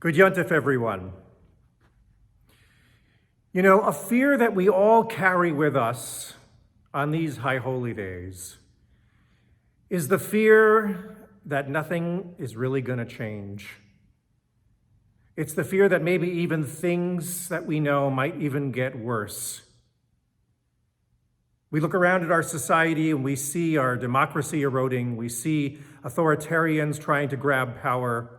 Good Yontif, everyone. You know, a fear that we all carry with us on these high holy days is the fear that nothing is really going to change. It's the fear that maybe even things that we know might even get worse. We look around at our society and we see our democracy eroding. We see authoritarians trying to grab power.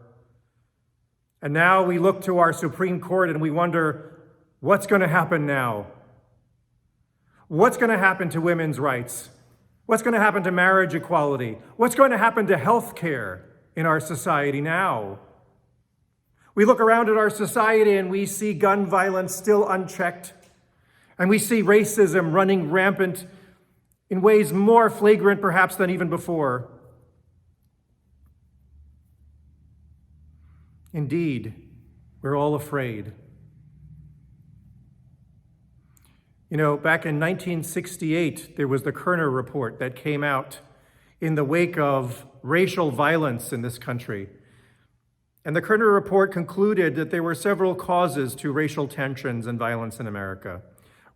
And now we look to our Supreme Court and we wonder, what's going to happen now? What's going to happen to women's rights? What's going to happen to marriage equality? What's going to happen to health care in our society now? We look around at our society and we see gun violence still unchecked, and we see racism running rampant in ways more flagrant perhaps than even before. Indeed, we're all afraid. You know, back in 1968, there was the Kerner Report that came out in the wake of racial violence in this country. And the Kerner Report concluded that there were several causes to racial tensions and violence in America.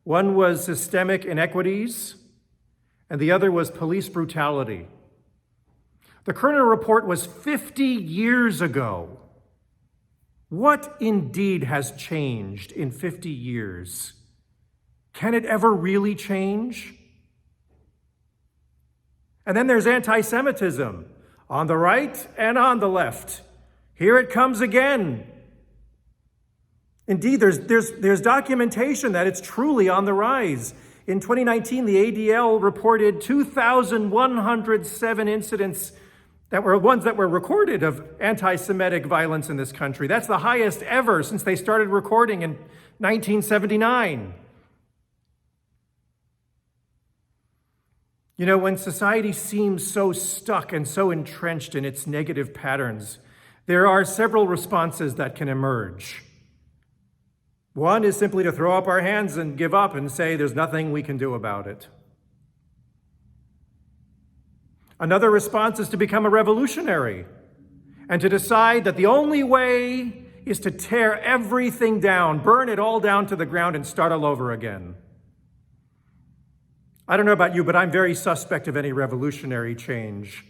One was systemic inequities, and the other was police brutality. The Kerner Report was 50 years ago. What indeed has changed in 50 years? Can it ever really change? And then there's anti-Semitism on the right and on the left. Here it comes again. Indeed, there's documentation that it's truly on the rise. In 2019, the ADL reported 2,107 incidents that were ones that were recorded of anti-Semitic violence in this country. That's the highest ever since they started recording in 1979. You know, when society seems so stuck and so entrenched in its negative patterns, there are several responses that can emerge. One is simply to throw up our hands and give up and say there's nothing we can do about it. Another response is to become a revolutionary and to decide that the only way is to tear everything down, burn it all down to the ground and start all over again. I don't know about you, but I'm very suspect of any revolutionary change.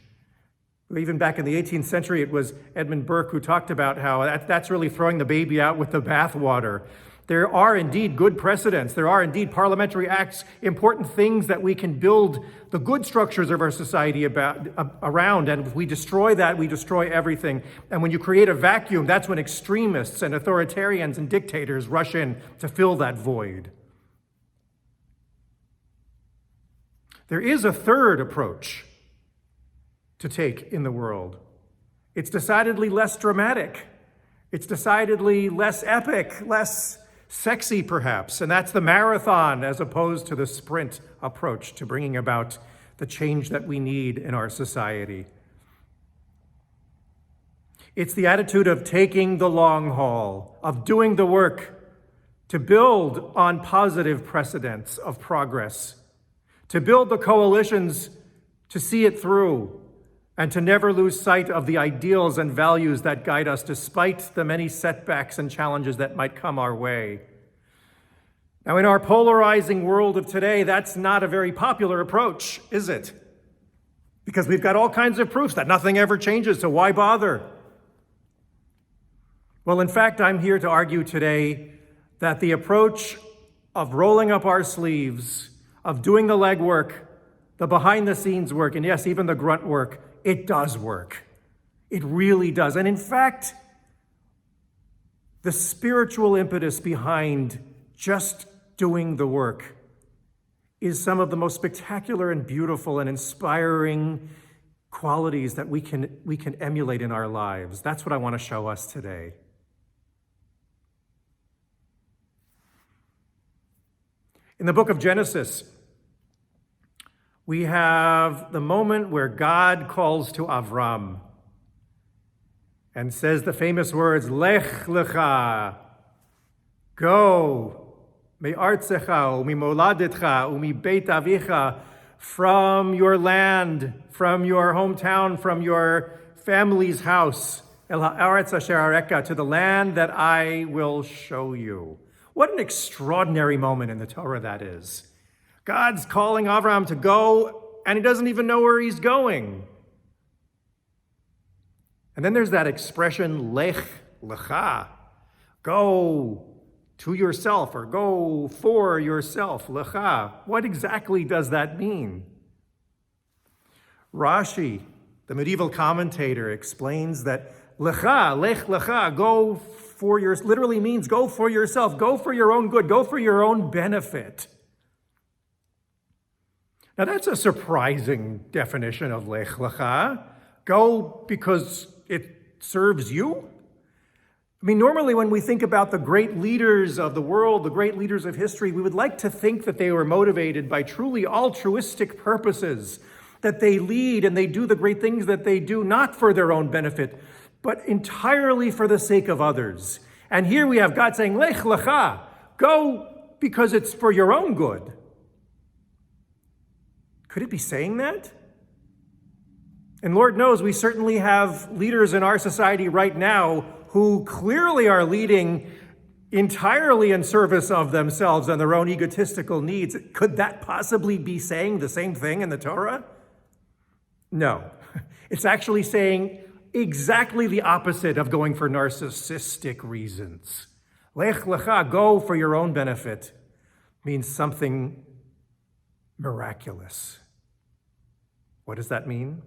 Even back in the 18th century, it was Edmund Burke who talked about how that's really throwing the baby out with the bathwater. There are indeed good precedents. There are indeed parliamentary acts, important things that we can build the good structures of our society around. And if we destroy that, we destroy everything. And when you create a vacuum, that's when extremists and authoritarians and dictators rush in to fill that void. There is a third approach to take in the world. It's decidedly less dramatic. It's decidedly less epic, less sexy perhaps, and that's the marathon as opposed to the sprint approach to bringing about the change that we need in our society. It's the attitude of taking the long haul, of doing the work to build on positive precedents of progress, to build the coalitions to see it through, and to never lose sight of the ideals and values that guide us despite the many setbacks and challenges that might come our way. Now, in our polarizing world of today, that's not a very popular approach, is it? Because we've got all kinds of proofs that nothing ever changes, so why bother? Well, in fact, I'm here to argue today that the approach of rolling up our sleeves, of doing the legwork, the behind-the-scenes work, and yes, even the grunt work, it does work. It really does. And in fact, the spiritual impetus behind just doing the work is some of the most spectacular and beautiful and inspiring qualities that we can emulate in our lives. That's what I want to show us today. In the book of Genesis, we have the moment where God calls to Avram and says the famous words, Lech lecha, go, me'artzecha, u'mimoladetcha, u'mibeit avicha, from your land, from your hometown, from your family's house, El ha'aretz asher areka, to the land that I will show you. What an extraordinary moment in the Torah that is. God's calling Avraham to go, and he doesn't even know where he's going. And then there's that expression, lech lecha, go to yourself or go for yourself, lecha. What exactly does that mean? Rashi, the medieval commentator, explains that lecha, lech lecha, go for your, literally means go for yourself, go for your own good, go for your own benefit. Now that's a surprising definition of lech lecha. Go because it serves you? I mean, normally when we think about the great leaders of the world, the great leaders of history, we would like to think that they were motivated by truly altruistic purposes, that they lead and they do the great things that they do, not for their own benefit, but entirely for the sake of others. And here we have God saying, lech lecha, go because it's for your own good. Could it be saying that? And Lord knows we certainly have leaders in our society right now who clearly are leading entirely in service of themselves and their own egotistical needs. Could that possibly be saying the same thing in the Torah? No. It's actually saying exactly the opposite of going for narcissistic reasons. Lech lecha, go for your own benefit, means something miraculous. What does that mean?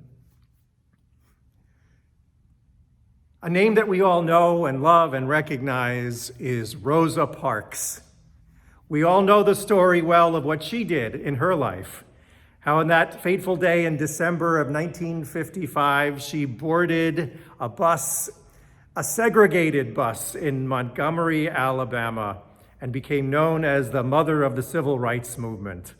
A name that we all know and love and recognize is Rosa Parks. We all know the story well of what she did in her life. How on that fateful day in December of 1955, she boarded a bus, a segregated bus in Montgomery, Alabama, and became known as the mother of the civil rights movement.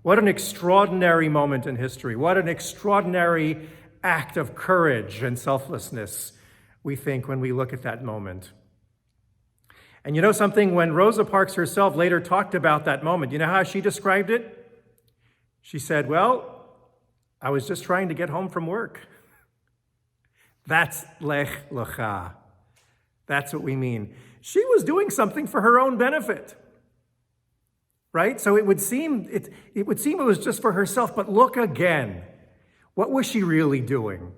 What an extraordinary moment in history. What an extraordinary act of courage and selflessness we think when we look at that moment. And you know something, when Rosa Parks herself later talked about that moment, you know how she described it? She said, well, I was just trying to get home from work. That's lech lecha. That's what we mean. She was doing something for her own benefit, right? So it would seem it was just for herself, but look again. What was she really doing?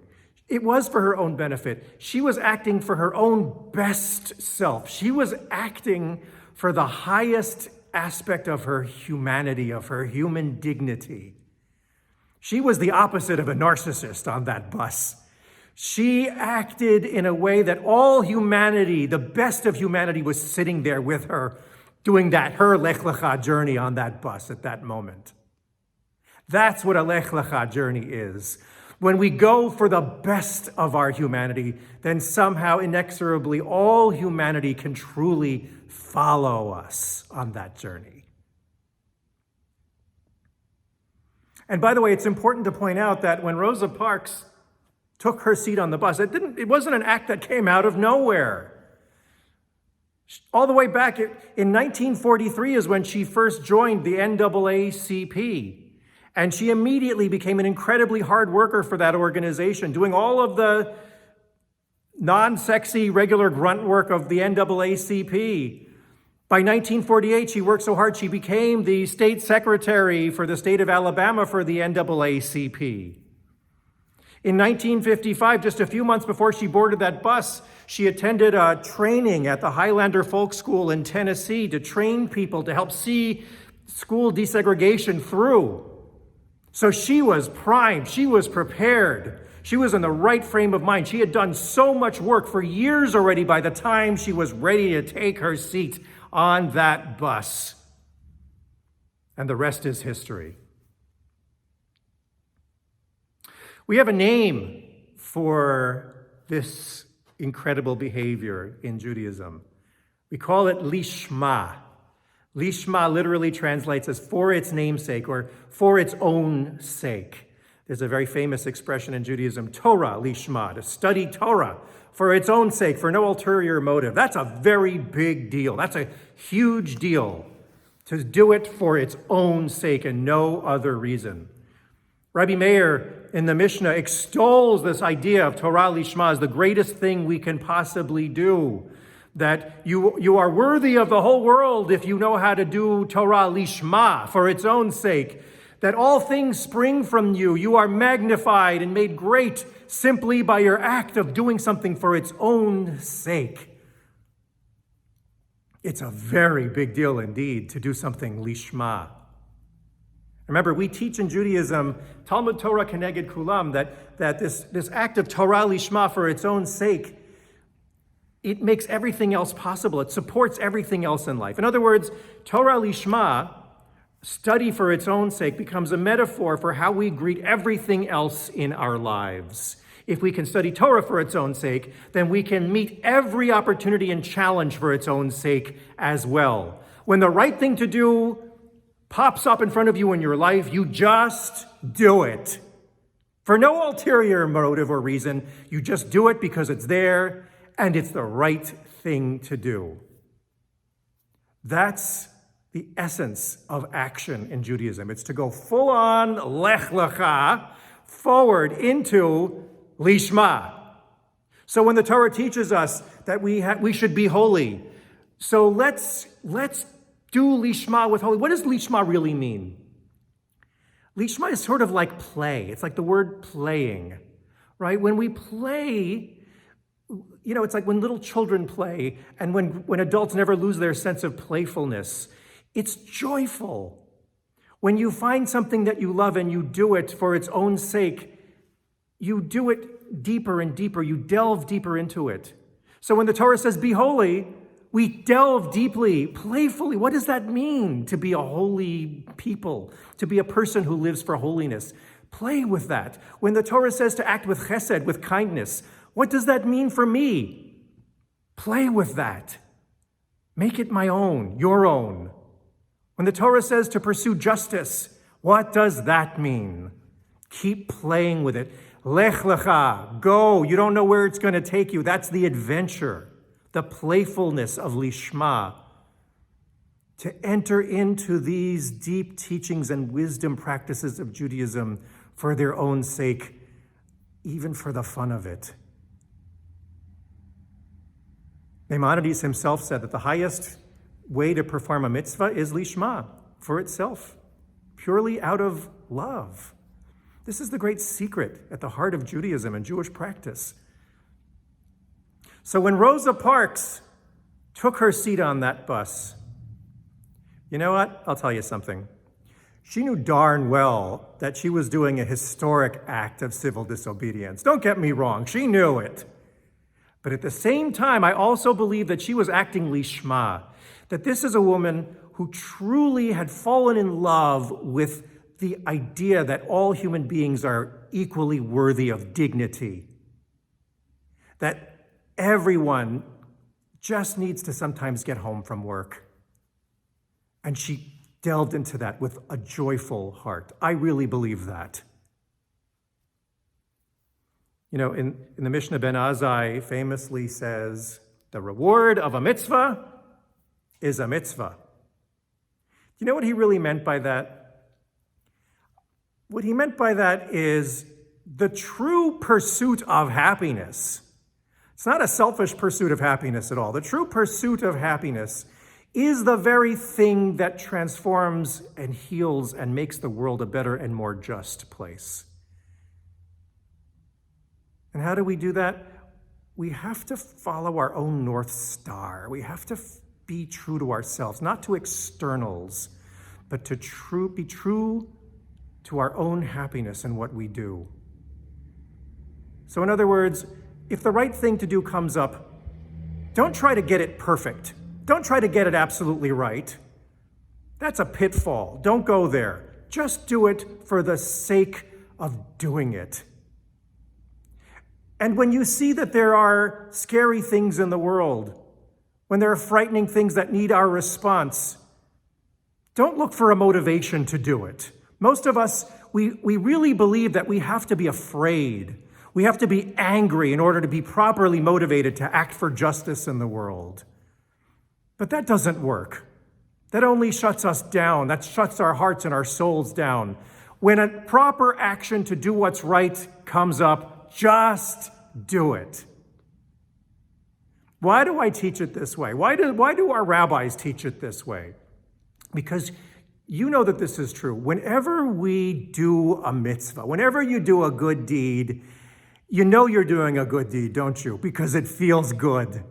It was for her own benefit. She was acting for her own best self. She was acting for the highest aspect of her humanity, of her human dignity. She was the opposite of a narcissist on that bus. She acted in a way that all humanity, the best of humanity, was sitting there with her, doing that, her lech lecha journey on that bus at that moment. That's what a lech lecha journey is. When we go for the best of our humanity, then somehow inexorably all humanity can truly follow us on that journey. And by the way, it's important to point out that when Rosa Parks took her seat on the bus, it wasn't an act that came out of nowhere. All the way back in 1943 is when she first joined the NAACP. And she immediately became an incredibly hard worker for that organization, doing all of the non-sexy, regular grunt work of the NAACP. By 1948, she worked so hard, she became the state secretary for the state of Alabama for the NAACP. In 1955, just a few months before she boarded that bus, she attended a training at the Highlander Folk School in Tennessee to train people to help see school desegregation through. So she was primed, she was prepared, she was in the right frame of mind. She had done so much work for years already by the time she was ready to take her seat on that bus. And the rest is history. We have a name for this incredible behavior in Judaism. We call it Leash Ma. Leash Ma literally translates as for its namesake or for its own sake. There's a very famous expression in Judaism, Torah Leash Ma, to study Torah for its own sake, for no ulterior motive. That's a very big deal. That's a huge deal, to do it for its own sake and no other reason. Rabbi Meir in the Mishnah extols this idea of Torah Leash Ma as the greatest thing we can possibly do. That you are worthy of the whole world if you know how to do Torah Leash Ma for its own sake. That all things spring from you. You are magnified and made great simply by your act of doing something for its own sake. It's a very big deal indeed to do something Leash Ma. Remember, we teach in Judaism, Talmud Torah Keneged Kulam, that this act of Torah Leash Ma for its own sake, it makes everything else possible. It supports everything else in life. In other words, Torah Leash Ma, study for its own sake, becomes a metaphor for how we greet everything else in our lives. If we can study Torah for its own sake, then we can meet every opportunity and challenge for its own sake as well. When the right thing to do pops up in front of you in your life, you just do it. For no ulterior motive or reason, you just do it because it's there and it's the right thing to do. That's the essence of action in Judaism. It's to go full on lech lecha, forward into Leash Ma. So when the Torah teaches us that we should be holy, so let's do Leash Ma with holy. What does Leash Ma really mean? Leash Ma is sort of like play. It's like the word playing, right? When we play, it's like when little children play and when adults never lose their sense of playfulness. It's joyful. When you find something that you love and you do it for its own sake, you do it deeper and deeper. You delve deeper into it. So when the Torah says, be holy, we delve deeply, playfully. What does that mean to be a holy people, to be a person who lives for holiness? Play with that. When the Torah says to act with chesed, with kindness, what does that mean for me? Play with that. Make it my own, your own. When the Torah says to pursue justice, what does that mean? Keep playing with it. Lech lecha, go. You don't know where it's going to take you. That's the adventure, the playfulness of Leash Ma. To enter into these deep teachings and wisdom practices of Judaism for their own sake, even for the fun of it. Maimonides himself said that the highest way to perform a mitzvah is Leash Ma, for itself, purely out of love. This is the great secret at the heart of Judaism and Jewish practice. So when Rosa Parks took her seat on that bus, you know what? I'll tell you something. She knew darn well that she was doing a historic act of civil disobedience. Don't get me wrong, she knew it. But at the same time, I also believe that she was acting Leash Ma, that this is a woman who truly had fallen in love with the idea that all human beings are equally worthy of dignity, that everyone just needs to sometimes get home from work. And she delved into that with a joyful heart. I really believe that. In the Mishnah, Ben Azai famously says, the reward of a mitzvah is a mitzvah. Do you know what he really meant by that? What he meant by that is the true pursuit of happiness. It's not a selfish pursuit of happiness at all. The true pursuit of happiness is the very thing that transforms and heals and makes the world a better and more just place. And how do we do that? We have to follow our own North Star. We have to be true to ourselves, not to externals, but to be true to our own happiness in what we do. So in other words, if the right thing to do comes up, don't try to get it perfect. Don't try to get it absolutely right. That's a pitfall. Don't go there. Just do it for the sake of doing it. And when you see that there are scary things in the world, when there are frightening things that need our response, don't look for a motivation to do it. Most of us, we really believe that we have to be afraid. We have to be angry in order to be properly motivated to act for justice in the world. But that doesn't work. That only shuts us down. That shuts our hearts and our souls down. When a proper action to do what's right comes up, just do it. Why do I teach it this way? Why do our rabbis teach it this way? Because you know that this is true. Whenever we do a mitzvah, whenever you do a good deed, you know you're doing a good deed, don't you? Because it feels good.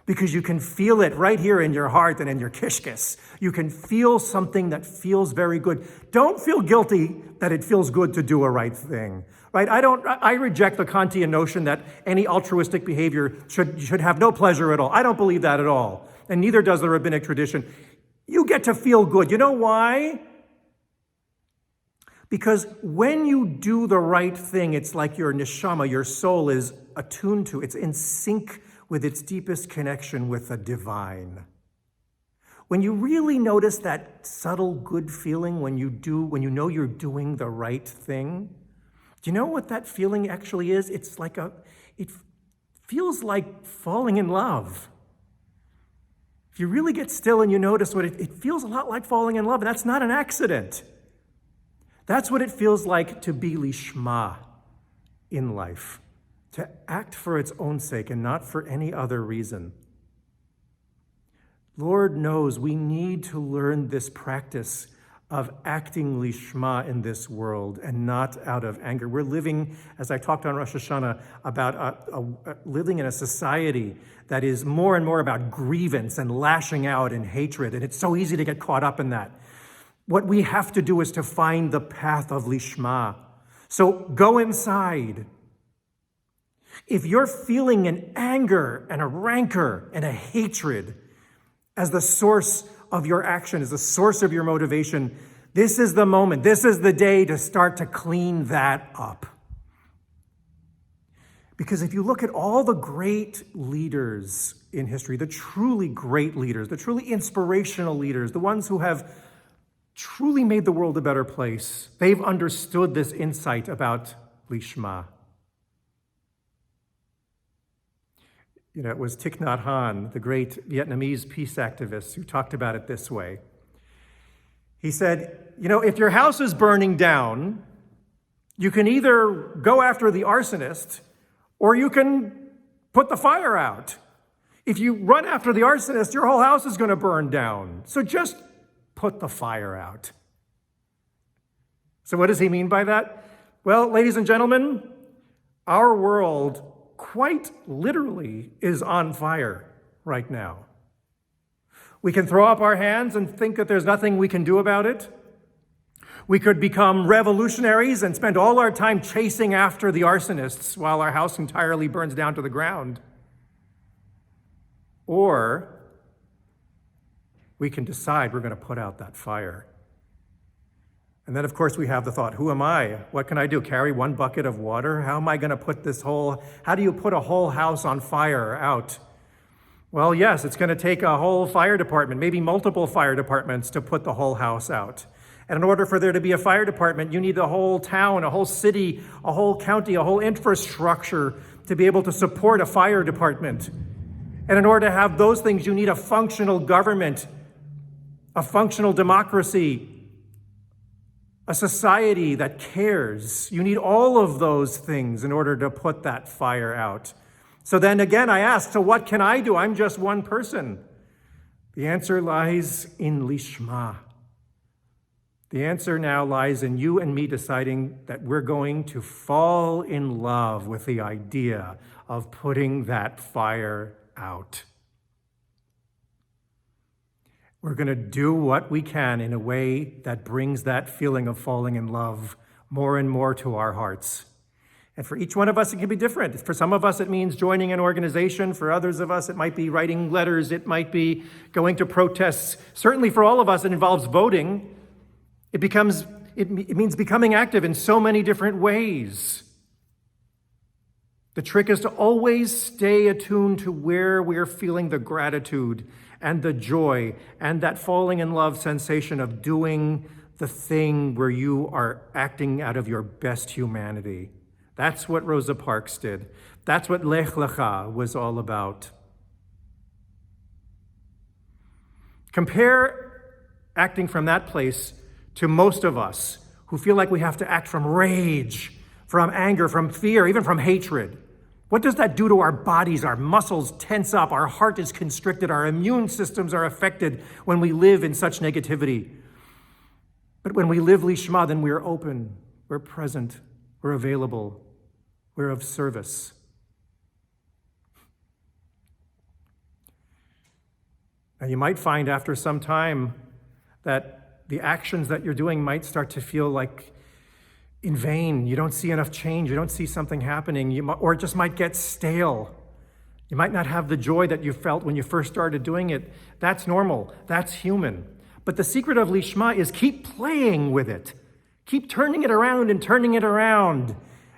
Because you can feel it right here in your heart and in your kishkis. You can feel something that feels very good. Don't feel guilty that it feels good to do a right thing, right? I reject the Kantian notion that any altruistic behavior should have no pleasure at all. I don't believe that at all. And neither does the rabbinic tradition. You get to feel good. You know why? Because when you do the right thing, it's like your neshama, your soul is attuned to, it's in sync with its deepest connection with the divine. When you really notice that subtle good feeling when you know you're doing the right thing, do you know what that feeling actually is? It feels like falling in love. If you really get still and you notice what it feels a lot like falling in love, and that's not an accident. That's what it feels like to be Leash Ma in life, to act for its own sake and not for any other reason. Lord knows we need to learn this practice of acting Leash Ma in this world and not out of anger. We're living, as I talked on Rosh Hashanah, about living in a society that is more and more about grievance and lashing out and hatred, and it's so easy to get caught up in that. What we have to do is to find the path of Leash Ma. So go inside. If you're feeling an anger and a rancor and a hatred as the source of your action, as the source of your motivation, this is the moment, this is the day to start to clean that up. Because if you look at all the great leaders in history, the truly great leaders, the truly inspirational leaders, the ones who have truly made the world a better place, they've understood this insight about Leash Ma. You know, it was Thich Nhat Hanh, the great Vietnamese peace activist, who talked about it this way. He said, you know, if your house is burning down, you can either go after the arsonist or you can put the fire out. If you run after the arsonist, your whole house is going to burn down. So just put the fire out. So what does he mean by that? Well, ladies and gentlemen, our world quite literally is on fire right now. We can throw up our hands and think that there's nothing we can do about it. We could become revolutionaries and spend all our time chasing after the arsonists while our house entirely burns down to the ground. Or we can decide we're going to put out that fire. And then, of course, we have the thought, who am I? What can I do? Carry one bucket of water? How am I going to put how do you put a whole house on fire out? Well, yes, it's going to take a whole fire department, maybe multiple fire departments to put the whole house out. And in order for there to be a fire department, you need a whole town, a whole city, a whole county, a whole infrastructure to be able to support a fire department. And in order to have those things, you need a functional government, a functional democracy, a society that cares. You need all of those things in order to put that fire out. So then again, I ask, so what can I do? I'm just one person. The answer lies in Leash Ma. The answer now lies in you and me deciding that we're going to fall in love with the idea of putting that fire out. We're going to do what we can in a way that brings that feeling of falling in love more and more to our hearts. And for each one of us, it can be different. For some of us, it means joining an organization. For others of us, it might be writing letters. It might be going to protests. Certainly for all of us, it involves voting. It means becoming active in so many different ways. The trick is to always stay attuned to where we're feeling the gratitude and the joy and that falling in love sensation of doing the thing where you are acting out of your best humanity. That's what Rosa Parks did. That's what Lech Lecha was all about. Compare acting from that place to most of us who feel like we have to act from rage, from anger, from fear, even from hatred. What does that do to our bodies? Our muscles tense up, our heart is constricted, our immune systems are affected when we live in such negativity. But when we live Leash Ma, then we're open, we're present, we're available, we're of service. Now, you might find after some time that the actions that you're doing might start to feel like in vain. You don't see enough change. You don't see something happening, or it just might get stale. You might not have the joy that you felt when you first started doing it. That's normal. That's human. But the secret of Leash Ma is keep playing with it. Keep turning it around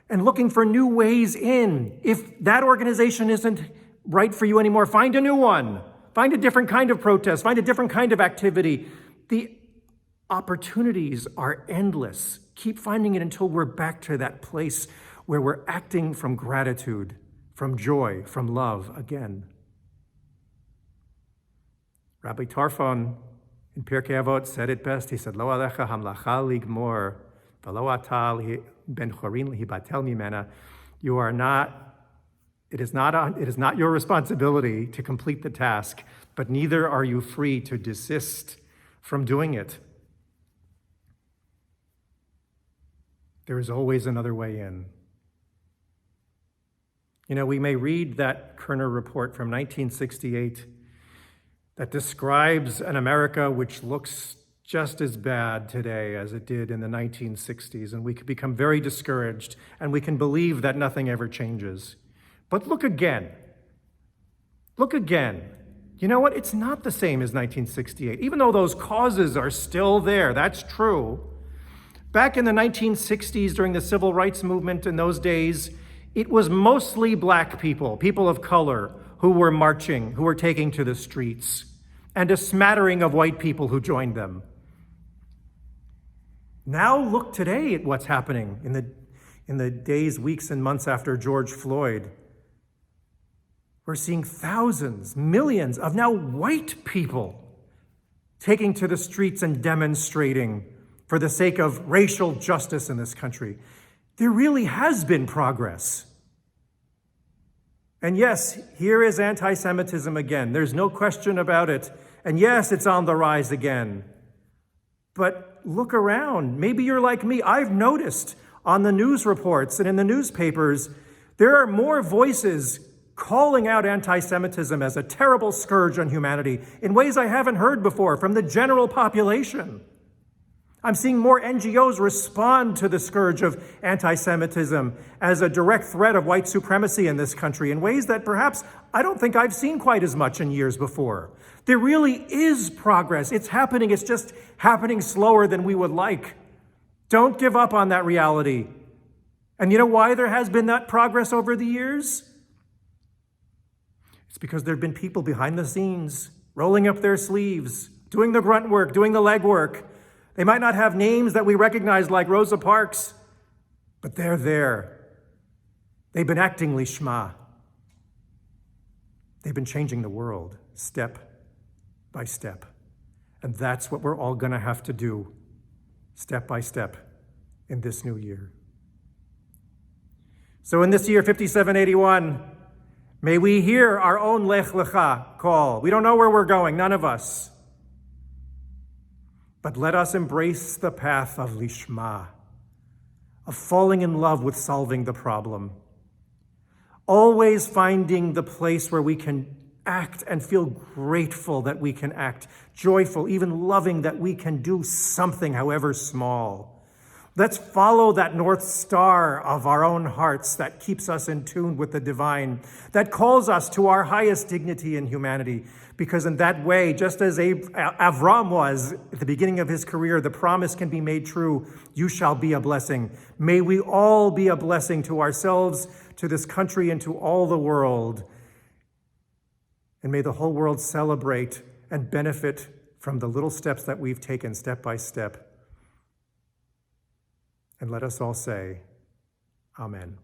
and looking for new ways in. If that organization isn't right for you anymore, find a new one. Find a different kind of protest. Find a different kind of activity. The opportunities are endless. Keep finding it until we're back to that place where we're acting from gratitude, from joy, from love again. Rabbi Tarfon in Pirkei Avot said it best. He said, "Lo alecha hamlacha ligmor, v'lo ata ben chorin lihibatel mimena." It is not your responsibility to complete the task, but neither are you free to desist from doing it. There is always another way in. You know, we may read that Kerner report from 1968 that describes an America which looks just as bad today as it did in the 1960s, and we can become very discouraged, and we can believe that nothing ever changes. But look again. Look again. You know what? It's not the same as 1968, even though those causes are still there. That's true. Back in the 1960s, during the civil rights movement in those days, it was mostly black people, people of color, who were marching, who were taking to the streets, and a smattering of white people who joined them. Now look today at what's happening in the days, weeks, and months after George Floyd. We're seeing thousands, millions of now white people taking to the streets and demonstrating for the sake of racial justice in this country. There really has been progress. And yes, here is anti-Semitism again. There's no question about it. And yes, it's on the rise again. But look around. Maybe you're like me. I've noticed on the news reports and in the newspapers, there are more voices calling out anti-Semitism as a terrible scourge on humanity in ways I haven't heard before from the general population. I'm seeing more NGOs respond to the scourge of anti-Semitism as a direct threat of white supremacy in this country in ways that perhaps I don't think I've seen quite as much in years before. There really is progress. It's happening. It's just happening slower than we would like. Don't give up on that reality. And you know why there has been that progress over the years? It's because there have been people behind the scenes, rolling up their sleeves, doing the grunt work, doing the legwork. They might not have names that we recognize like Rosa Parks, but they're there. They've been acting Leash Ma. They've been changing the world step by step. And that's what we're all going to have to do step by step in this new year. So in this year 5781, may we hear our own Lech Lecha call. We don't know where we're going, none of us. But let us embrace the path of Leash Ma, of falling in love with solving the problem. Always finding the place where we can act and feel grateful that we can act, joyful, even loving that we can do something, however small. Let's follow that North Star of our own hearts that keeps us in tune with the divine, that calls us to our highest dignity in humanity. Because in that way, just as Avram was at the beginning of his career, the promise can be made true, you shall be a blessing. May we all be a blessing to ourselves, to this country, and to all the world. And may the whole world celebrate and benefit from the little steps that we've taken step by step. And let us all say, Amen.